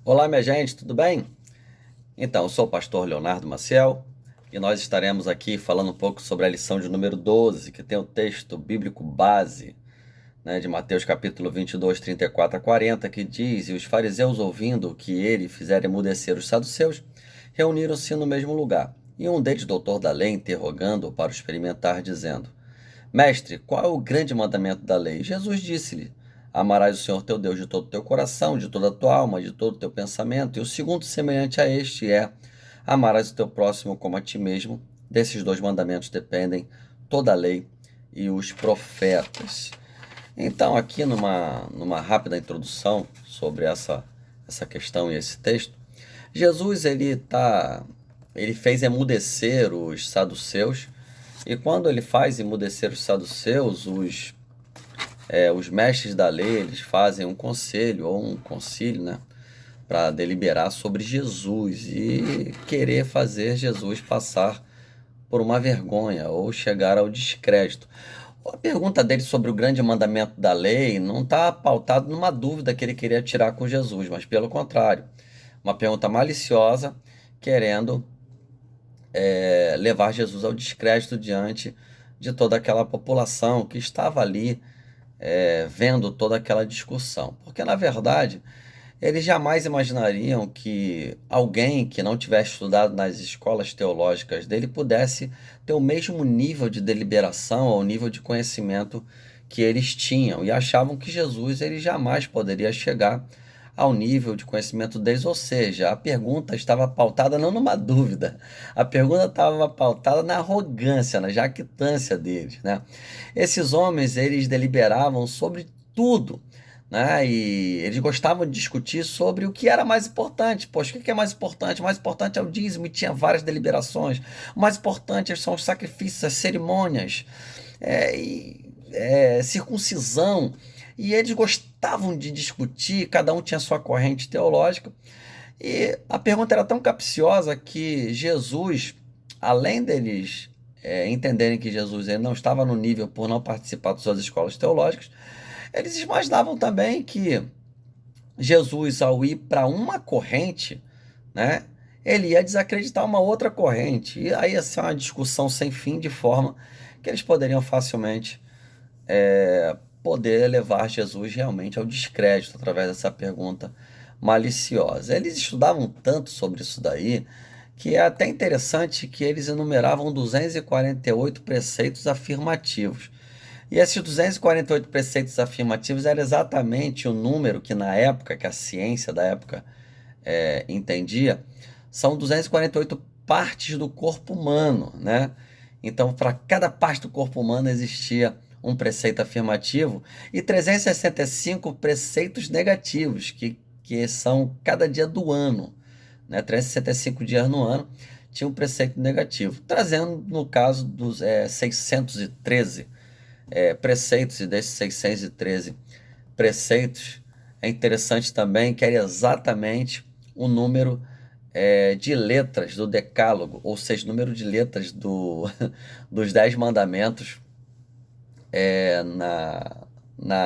Olá, minha gente, tudo bem? Então, eu sou o pastor Leonardo Maciel e nós estaremos aqui falando um pouco sobre a lição de número 12, que tem o texto bíblico base, de Mateus capítulo 22, 34 a 40, que diz: E os fariseus, ouvindo o que ele fizera emudecer os saduceus, reuniram-se no mesmo lugar. E um deles, doutor da lei, interrogando-o para o experimentar, dizendo: Mestre, qual é o grande mandamento da lei? Jesus disse-lhe: Amarás o Senhor teu Deus de todo o teu coração, de toda a tua alma, de todo o teu pensamento. E o segundo, semelhante a este, é: Amarás o teu próximo como a ti mesmo. Desses dois mandamentos dependem toda a lei e os profetas. Então, aqui numa rápida introdução sobre essa questão e esse texto, Jesus ele fez emudecer os saduceus, e quando ele faz emudecer os saduceus, os mestres da lei, eles fazem um conselho ou um concílio, para deliberar sobre Jesus e querer fazer Jesus passar por uma vergonha ou chegar ao descrédito. A pergunta dele sobre o grande mandamento da lei não está pautada numa dúvida que ele queria tirar com Jesus, mas pelo contrário, uma pergunta maliciosa, querendo levar Jesus ao descrédito diante de toda aquela população que estava ali vendo toda aquela discussão. Porque, na verdade, eles jamais imaginariam que alguém que não tivesse estudado nas escolas teológicas dele pudesse ter o mesmo nível de deliberação ou nível de conhecimento que eles tinham, e achavam que Jesus ele jamais poderia chegar ao nível de conhecimento deles, ou seja, a pergunta estava pautada não numa dúvida, a pergunta estava pautada na arrogância, na jactância deles, né? Esses homens, eles deliberavam sobre tudo, né? E eles gostavam de discutir sobre o que era mais importante. Poxa, o que é mais importante? O mais importante é o dízimo, e tinha várias deliberações. O mais importante são os sacrifícios, as cerimônias, circuncisão. E eles gostavam de discutir, cada um tinha sua corrente teológica. E a pergunta era tão capciosa que Jesus, além deles entenderem que Jesus ele não estava no nível por não participar das suas escolas teológicas, eles imaginavam também que Jesus, ao ir para uma corrente, né, ele ia desacreditar uma outra corrente. E aí ia ser uma discussão sem fim, de forma que eles poderiam facilmente poder levar Jesus realmente ao descrédito através dessa pergunta maliciosa. Eles estudavam tanto sobre isso daí que é até interessante que eles enumeravam 248 preceitos afirmativos. E esses 248 preceitos afirmativos era exatamente o número que na época, que a ciência da época entendia, são 248 partes do corpo humano, né? Então, para cada parte do corpo humano existia um preceito afirmativo e 365 preceitos negativos, que são cada dia do ano, né? 365 dias no ano tinha um preceito negativo, trazendo, no caso, dos 613 preceitos, e desses 613 preceitos, é interessante também que era exatamente o número de letras do Decálogo, ou seja, o número de letras dos 10 mandamentos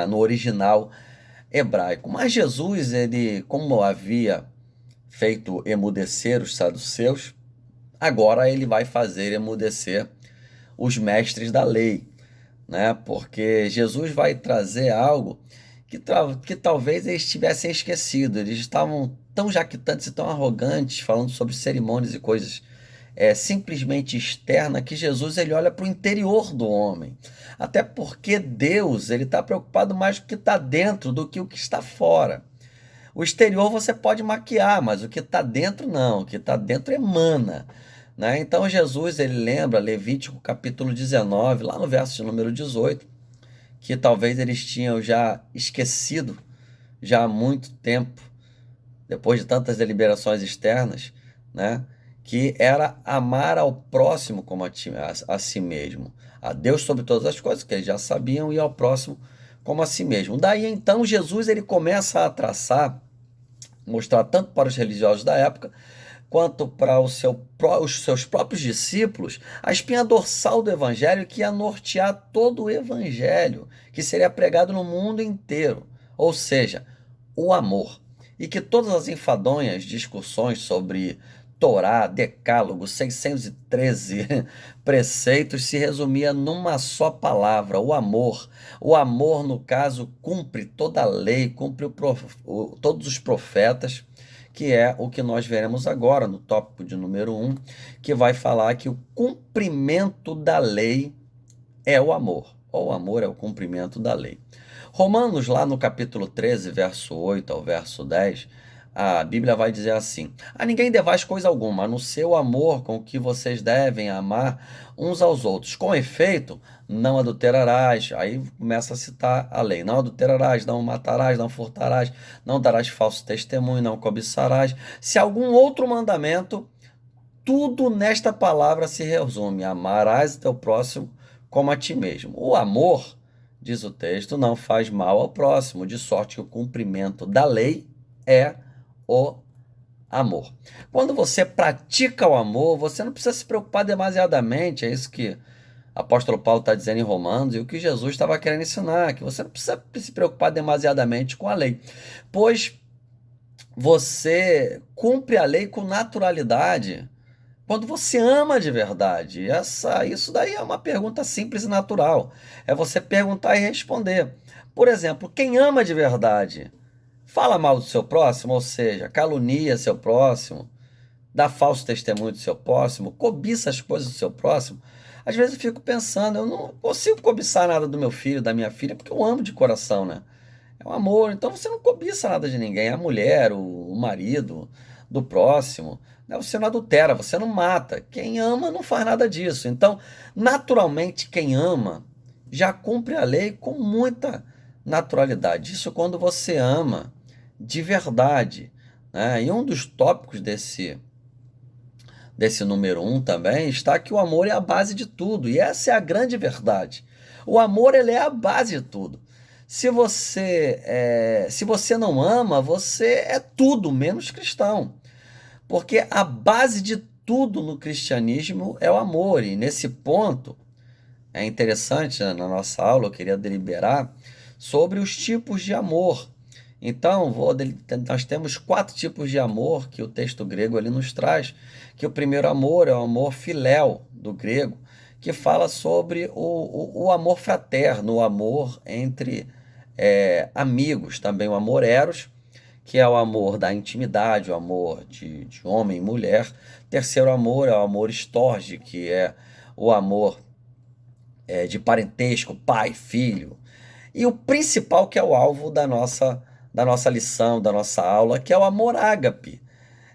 no original hebraico. Mas Jesus, ele, como havia feito emudecer os saduceus, agora ele vai fazer emudecer os mestres da lei, né? Porque Jesus vai trazer algo que talvez eles tivessem esquecido. Eles estavam tão jactantes e tão arrogantes, falando sobre cerimônias e coisas simplesmente externa, que Jesus ele olha para o interior do homem. Até porque Deus ele está preocupado mais com o que está dentro do que o que está fora. O exterior você pode maquiar, mas o que está dentro não. O que está dentro emana, né? Então Jesus ele lembra Levítico capítulo 19, lá no verso de número 18, que talvez eles tinham já esquecido já há muito tempo, depois de tantas deliberações externas, né? Que era amar ao próximo como a si mesmo, a Deus sobre todas as coisas, que eles já sabiam, e ao próximo como a si mesmo. Daí então Jesus ele começa a traçar, mostrar tanto para os religiosos da época, quanto para os seus próprios discípulos, a espinha dorsal do evangelho, que ia nortear todo o evangelho, que seria pregado no mundo inteiro, ou seja, o amor. e que todas as enfadonhas discussões sobre Torá, Decálogo, 613 preceitos se resumia numa só palavra, o amor. O amor, no caso, cumpre toda a lei, cumpre todos os profetas, que é o que nós veremos agora no tópico de número 1, que vai falar que o cumprimento da lei é o amor. O amor é o cumprimento da lei. Romanos, lá no capítulo 13, verso 8 ao verso 10, a Bíblia vai dizer assim: a ninguém devais coisa alguma, a não ser o amor com que vocês devem amar uns aos outros. Com efeito, não adulterarás. Aí começa a citar a lei: não adulterarás, não matarás, não furtarás, não darás falso testemunho, não cobiçarás. Se algum outro mandamento, tudo nesta palavra se resume: amarás o teu próximo como a ti mesmo. O amor, diz o texto, não faz mal ao próximo, de sorte que o cumprimento da lei é o amor. Quando você pratica o amor, você não precisa se preocupar demasiadamente, é isso que o apóstolo Paulo está dizendo em Romanos, e o que Jesus estava querendo ensinar, que você não precisa se preocupar demasiadamente com a lei, pois você cumpre a lei com naturalidade quando você ama de verdade. Isso daí é uma pergunta simples e natural. É você perguntar e responder. Por exemplo, quem ama de verdade fala mal do seu próximo, ou seja, calunia seu próximo, dá falso testemunho do seu próximo, cobiça as coisas do seu próximo. Às vezes eu fico pensando, eu não consigo cobiçar nada do meu filho, da minha filha, porque eu amo de coração, né? É um amor. Então você não cobiça nada de ninguém. A mulher, o marido do próximo, né? Você não adultera, você não mata. Quem ama não faz nada disso. Então, naturalmente, quem ama já cumpre a lei com muita naturalidade. Isso quando você ama de verdade, né? E um dos tópicos desse número 1 também está que o amor é a base de tudo. E essa é a grande verdade. O amor, ele é a base de tudo. Se você não ama, você é tudo menos cristão. Porque a base de tudo no cristianismo é o amor. E nesse ponto, é interessante, né, na nossa aula, eu queria deliberar sobre os tipos de amor. Então, nós temos 4 tipos de amor que o texto grego ali nos traz, que o primeiro amor é o amor filéu, do grego, que fala sobre o amor fraterno, o amor entre amigos, também o amor eros, que é o amor da intimidade, o amor de homem e mulher. Terceiro amor é o amor estorge, que é o amor de parentesco, pai, filho. E o principal, que é o alvo da nossa lição, da nossa aula, que é o amor ágape.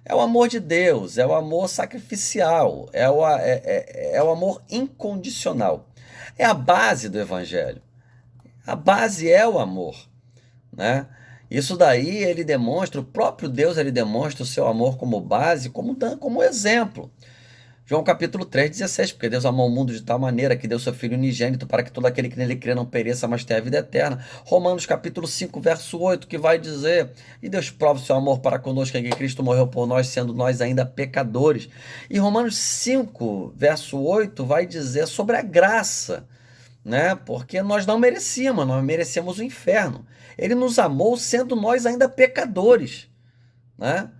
É o amor de Deus, é o amor sacrificial, é o amor incondicional. É a base do evangelho. A base é o amor, né? Isso daí ele demonstra, o próprio Deus ele demonstra o seu amor como base, como exemplo. João capítulo 3:16, porque Deus amou o mundo de tal maneira que deu seu Filho unigênito para que todo aquele que nele crê não pereça, mas tenha a vida eterna. Romanos capítulo 5, verso 8, que vai dizer: e Deus prova o seu amor para conosco, em que Cristo morreu por nós, sendo nós ainda pecadores. E Romanos 5, verso 8, vai dizer sobre a graça, né? Porque nós não merecíamos, nós merecemos o inferno. Ele nos amou sendo nós ainda pecadores, né?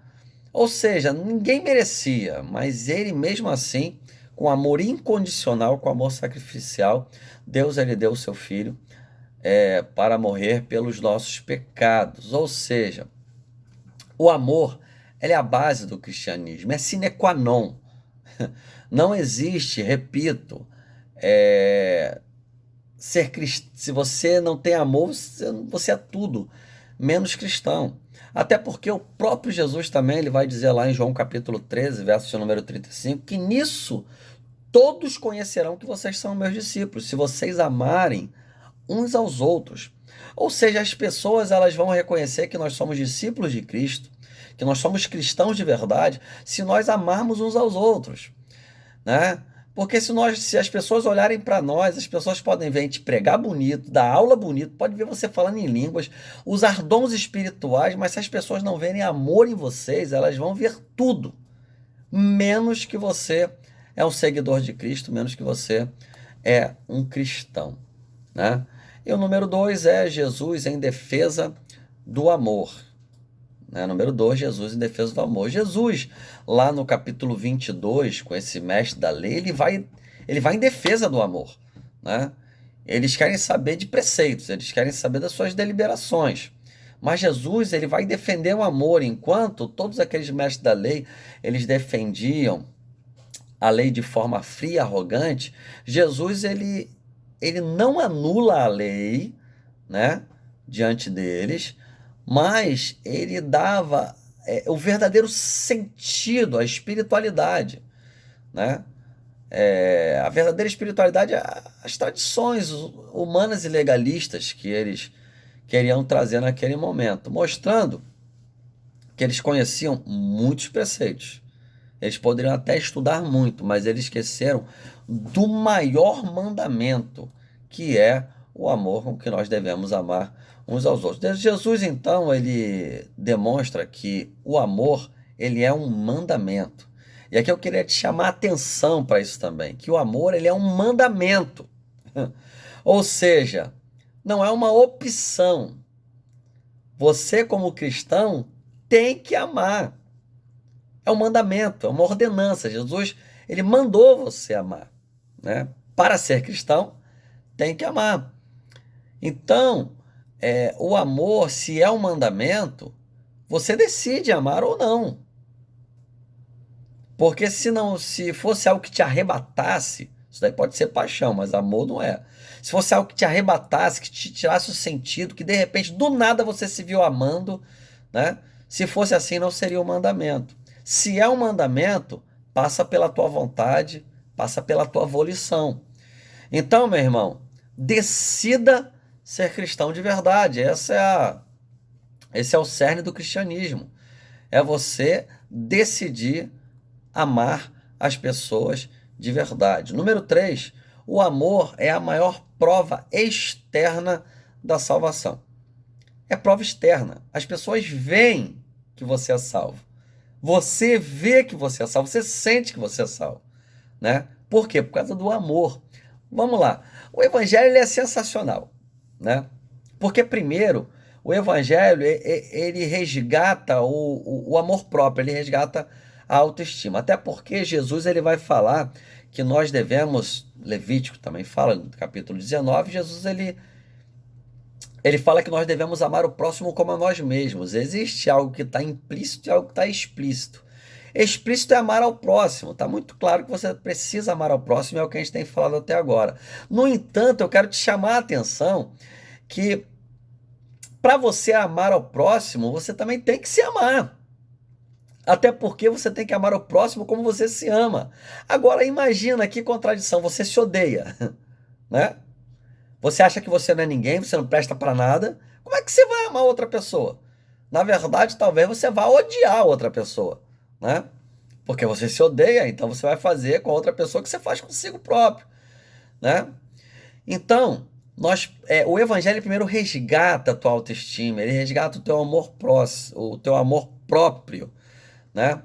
Ou seja, ninguém merecia, mas ele mesmo assim, com amor incondicional, com amor sacrificial, Deus ele deu o seu filho para morrer pelos nossos pecados. Ou seja, o amor ele é a base do cristianismo, é sine qua non. Não existe, repito, se você não tem amor, você é tudo menos cristão. Até porque o próprio Jesus também, ele vai dizer lá em João capítulo 13, verso número 35, que nisso todos conhecerão que vocês são meus discípulos, se vocês amarem uns aos outros. Ou seja, as pessoas elas vão reconhecer que nós somos discípulos de Cristo, que nós somos cristãos de verdade, se nós amarmos uns aos outros, né? Porque se as pessoas olharem para nós, as pessoas podem ver a gente pregar bonito, dar aula bonito, pode ver você falando em línguas, usar dons espirituais, mas se as pessoas não verem amor em vocês, elas vão ver tudo, menos que você é um seguidor de Cristo, menos que você é um cristão, né? E o número 2 é Jesus em defesa do amor, né? Número 2, Jesus em defesa do amor. Jesus, lá no capítulo 22, com esse mestre da lei, ele vai em defesa do amor, né? Eles querem saber de preceitos, eles querem saber das suas deliberações. Mas Jesus, ele vai defender o amor, enquanto todos aqueles mestres da lei, eles defendiam a lei de forma fria, arrogante. Jesus, ele não anula a lei, né, diante deles, mas ele dava o verdadeiro sentido, a espiritualidade, né? A verdadeira espiritualidade, as tradições humanas e legalistas que eles queriam trazer naquele momento, mostrando que eles conheciam muitos preceitos. Eles poderiam até estudar muito, mas eles esqueceram do maior mandamento, que é o amor com que nós devemos amar uns aos outros. Jesus, então, ele demonstra que o amor, ele é um mandamento. E aqui eu queria te chamar a atenção para isso também, que o amor, ele é um mandamento. Ou seja, não é uma opção. Você, como cristão, tem que amar. É um mandamento, é uma ordenança. Jesus, ele mandou você amar, né? Para ser cristão, tem que amar. Então, o amor, se é um mandamento, você decide amar ou não. Porque se fosse algo que te arrebatasse, isso daí pode ser paixão, mas amor não é. Se fosse algo que te arrebatasse, que te tirasse o sentido, que de repente do nada você se viu amando, né? Se fosse assim, não seria um mandamento. Se é um mandamento, passa pela tua vontade, passa pela tua volição. Então, meu irmão, decida ser cristão de verdade. Esse é o cerne do cristianismo. É você decidir amar as pessoas de verdade. Número 3, o amor é a maior prova externa da salvação. É prova externa. As pessoas veem que você é salvo. Você vê que você é salvo, você sente que você é salvo, né? Por quê? Por causa do amor. Vamos lá. O evangelho ele é sensacional, né? Porque primeiro, o evangelho ele resgata o amor próprio, ele resgata a autoestima. Até porque Jesus ele vai falar que nós devemos, Levítico também fala no capítulo 19, Jesus ele fala que nós devemos amar o próximo como a nós mesmos. Existe algo que está implícito e algo que está explícito. Explícito é amar ao próximo. Está muito claro que você precisa amar ao próximo, é o que a gente tem falado até agora. No entanto, eu quero te chamar a atenção que para você amar ao próximo, você também tem que se amar. Até porque você tem que amar o próximo como você se ama. Agora, imagina que contradição, você se odeia, né? Você acha que você não é ninguém, você não presta para nada. Como é que você vai amar outra pessoa? Na verdade, talvez você vá odiar outra pessoa, né? Porque você se odeia, então você vai fazer com a outra pessoa o que você faz consigo próprio, né? Então, o evangelho primeiro resgata a tua autoestima, ele resgata o teu amor próximo, o teu amor próprio, né?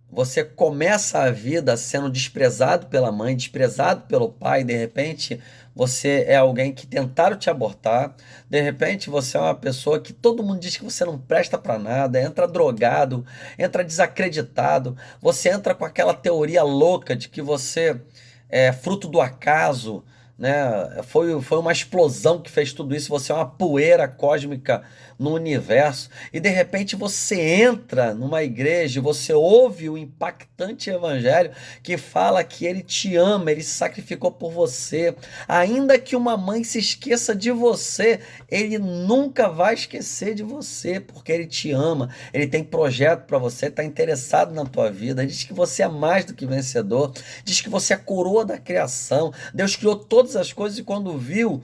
Você começa a vida sendo desprezado pela mãe, desprezado pelo pai, de repente você é alguém que tentaram te abortar, de repente você é uma pessoa que todo mundo diz que você não presta para nada, entra drogado, entra desacreditado, você entra com aquela teoria louca de que você é fruto do acaso, né? Foi uma explosão que fez tudo isso, você é uma poeira cósmica no universo, e de repente você entra numa igreja, você ouve o impactante evangelho que fala que ele te ama, ele se sacrificou por você, ainda que uma mãe se esqueça de você, ele nunca vai esquecer de você, porque ele te ama, ele tem projeto para você, está interessado na tua vida, diz que você é mais do que vencedor, diz que você é a coroa da criação, Deus criou todas as coisas e quando viu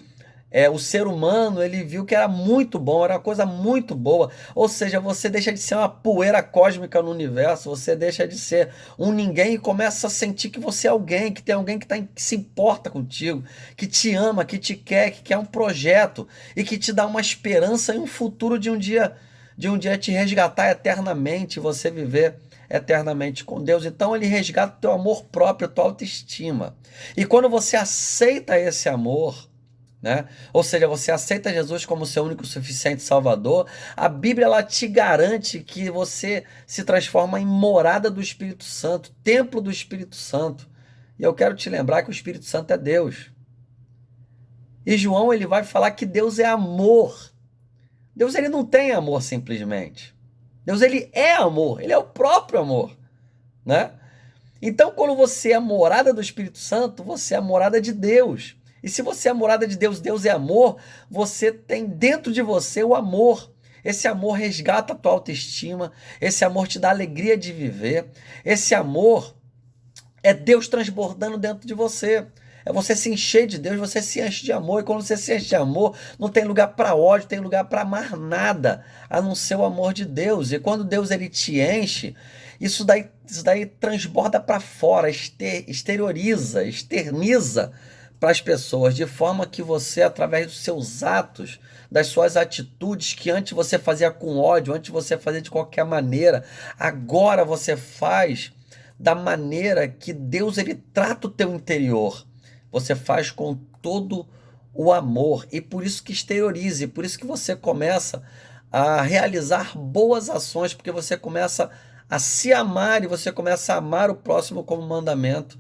o ser humano, ele viu que era muito bom, era uma coisa muito boa. Ou seja, você deixa de ser uma poeira cósmica no universo, você deixa de ser um ninguém e começa a sentir que você é alguém, que tem alguém que se importa contigo, que te ama, que te quer, que quer um projeto e que te dá uma esperança e um futuro de um dia te resgatar eternamente, você viver eternamente com Deus. Então ele resgata o teu amor próprio, a tua autoestima. E quando você aceita esse amor, né? Ou seja, você aceita Jesus como seu único e suficiente Salvador, a Bíblia ela te garante que você se transforma em morada do Espírito Santo, templo do Espírito Santo. E eu quero te lembrar que o Espírito Santo é Deus. E João ele vai falar que Deus é amor. Deus ele não tem amor simplesmente. Deus ele é amor, ele é o próprio amor, né? Então, quando você é a morada do Espírito Santo, você é a morada de Deus. E se você é a morada de Deus, Deus é amor, você tem dentro de você o amor. Esse amor resgata a tua autoestima, esse amor te dá alegria de viver, esse amor é Deus transbordando dentro de você. É você se encher de Deus, você se enche de amor. E quando você se enche de amor, não tem lugar para ódio, tem lugar para amar nada, a não ser o amor de Deus. E quando Deus ele te enche, isso daí transborda para fora, exterioriza, externiza para as pessoas, de forma que você, através dos seus atos, das suas atitudes, que antes você fazia com ódio, antes você fazia de qualquer maneira, agora você faz da maneira que Deus ele trata o teu interior. Você faz com todo o amor e por isso que exteriorize, por isso que você começa a realizar boas ações, porque você começa a se amar e você começa a amar o próximo como mandamento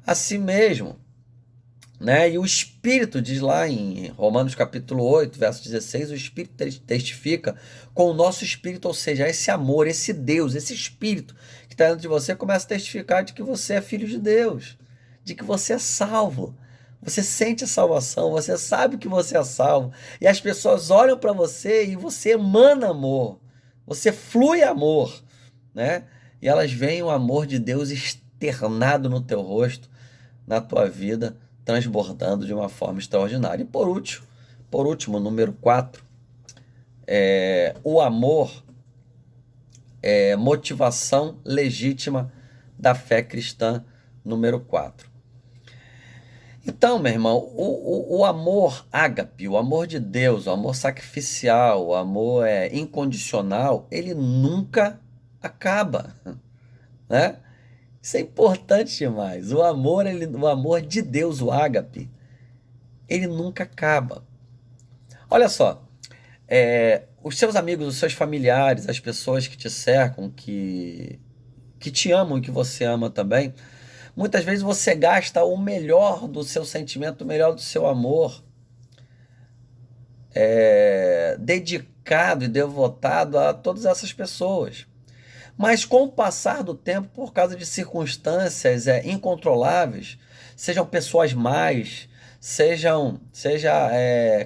a si mesmo, né? E o Espírito diz lá em Romanos capítulo 8, verso 16, o Espírito testifica com o nosso Espírito, ou seja, esse amor, esse Deus, esse Espírito que está dentro de você começa a testificar de que você é filho de Deus, de que você é salvo. Você sente a salvação, você sabe que você é salvo. E as pessoas olham para você e você emana amor. Você flui amor, né? E elas veem o amor de Deus externado no teu rosto, na tua vida, transbordando de uma forma extraordinária. E por último, número 4, o amor é motivação legítima da fé cristã, número 4. Então, meu irmão, o amor ágape, o amor de Deus, o amor sacrificial, o amor incondicional, ele nunca acaba, né? Isso é importante demais. O amor de Deus, o ágape, ele nunca acaba. Olha só, os seus amigos, os seus familiares, as pessoas que te cercam, que te amam e que você ama também, muitas vezes você gasta o melhor do seu sentimento, o melhor do seu amor, dedicado e devotado a todas essas pessoas. Mas com o passar do tempo, por causa de circunstâncias incontroláveis, sejam pessoas más, seja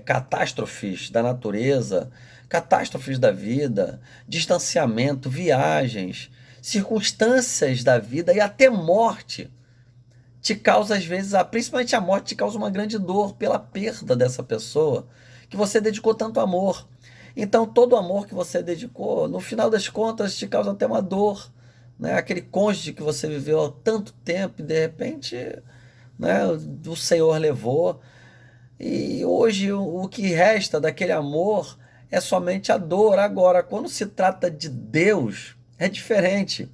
catástrofes da natureza, catástrofes da vida, distanciamento, viagens, circunstâncias da vida e até morte, te causa às vezes, principalmente a morte, te causa uma grande dor pela perda dessa pessoa que você dedicou tanto amor. Então, todo o amor que você dedicou, no final das contas, te causa até uma dor, né? Aquele cônjuge que você viveu há tanto tempo e, de repente, né, o Senhor levou. E hoje, o que resta daquele amor é somente a dor. Agora, quando se trata de Deus, é diferente.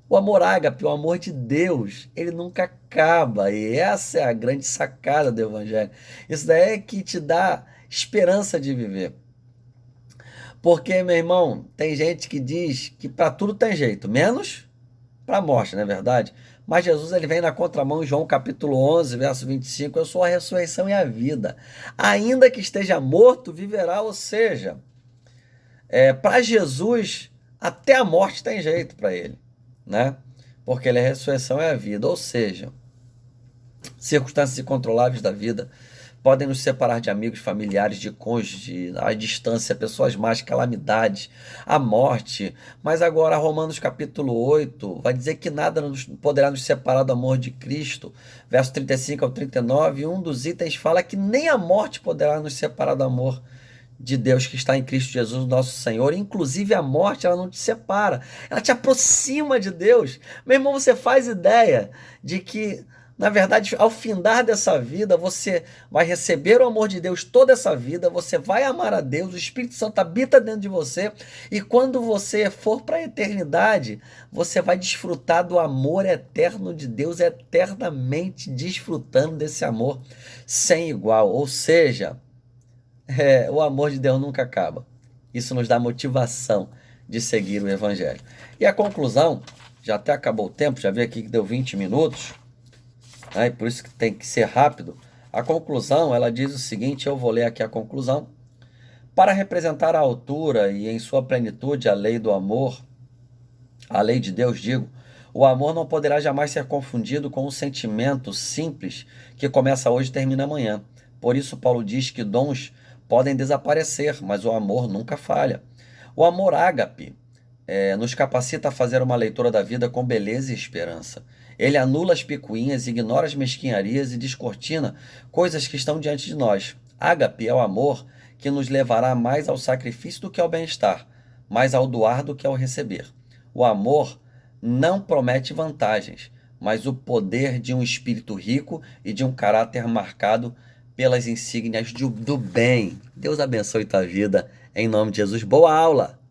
O amor ágape, o amor de Deus, ele nunca acaba. E essa é a grande sacada do Evangelho. Isso daí é que te dá esperança de viver. Porque, meu irmão, tem gente que diz que para tudo tem jeito, menos para a morte, não é verdade? Mas Jesus ele vem na contramão em João capítulo 11, verso 25, eu sou a ressurreição e a vida. Ainda que esteja morto, viverá, ou seja, para Jesus, até a morte tem jeito para ele, né? Porque ele é a ressurreição e a vida, ou seja, circunstâncias incontroláveis da vida podem nos separar de amigos, familiares, de cônjuge, a distância, pessoas más, calamidades, a morte. Mas agora Romanos capítulo 8 vai dizer que nada poderá nos separar do amor de Cristo. Verso 35 ao 39, um dos itens fala que nem a morte poderá nos separar do amor de Deus que está em Cristo Jesus, nosso Senhor. Inclusive a morte, ela não te separa, ela te aproxima de Deus. Meu irmão, você faz ideia de que Na verdade, ao findar dessa vida, você vai receber o amor de Deus toda essa vida, você vai amar a Deus, o Espírito Santo habita dentro de você, e quando você for para a eternidade, você vai desfrutar do amor eterno de Deus, eternamente desfrutando desse amor sem igual. Ou seja, o amor de Deus nunca acaba. Isso nos dá motivação de seguir o Evangelho. E a conclusão, já até acabou o tempo, já vi aqui que deu 20 minutos, e por isso que tem que ser rápido. A conclusão, ela diz o seguinte, eu vou ler aqui a conclusão. Para representar a altura e em sua plenitude a lei do amor, a lei de Deus, digo, o amor não poderá jamais ser confundido com um sentimento simples que começa hoje e termina amanhã. Por isso Paulo diz que dons podem desaparecer, mas o amor nunca falha. O amor ágape nos capacita a fazer uma leitura da vida com beleza e esperança. Ele anula as picuinhas, ignora as mesquinharias e descortina coisas que estão diante de nós. Ágape é o amor que nos levará mais ao sacrifício do que ao bem-estar, mais ao doar do que ao receber. O amor não promete vantagens, mas o poder de um espírito rico e de um caráter marcado pelas insígnias do bem. Deus abençoe tua vida, em nome de Jesus. Boa aula!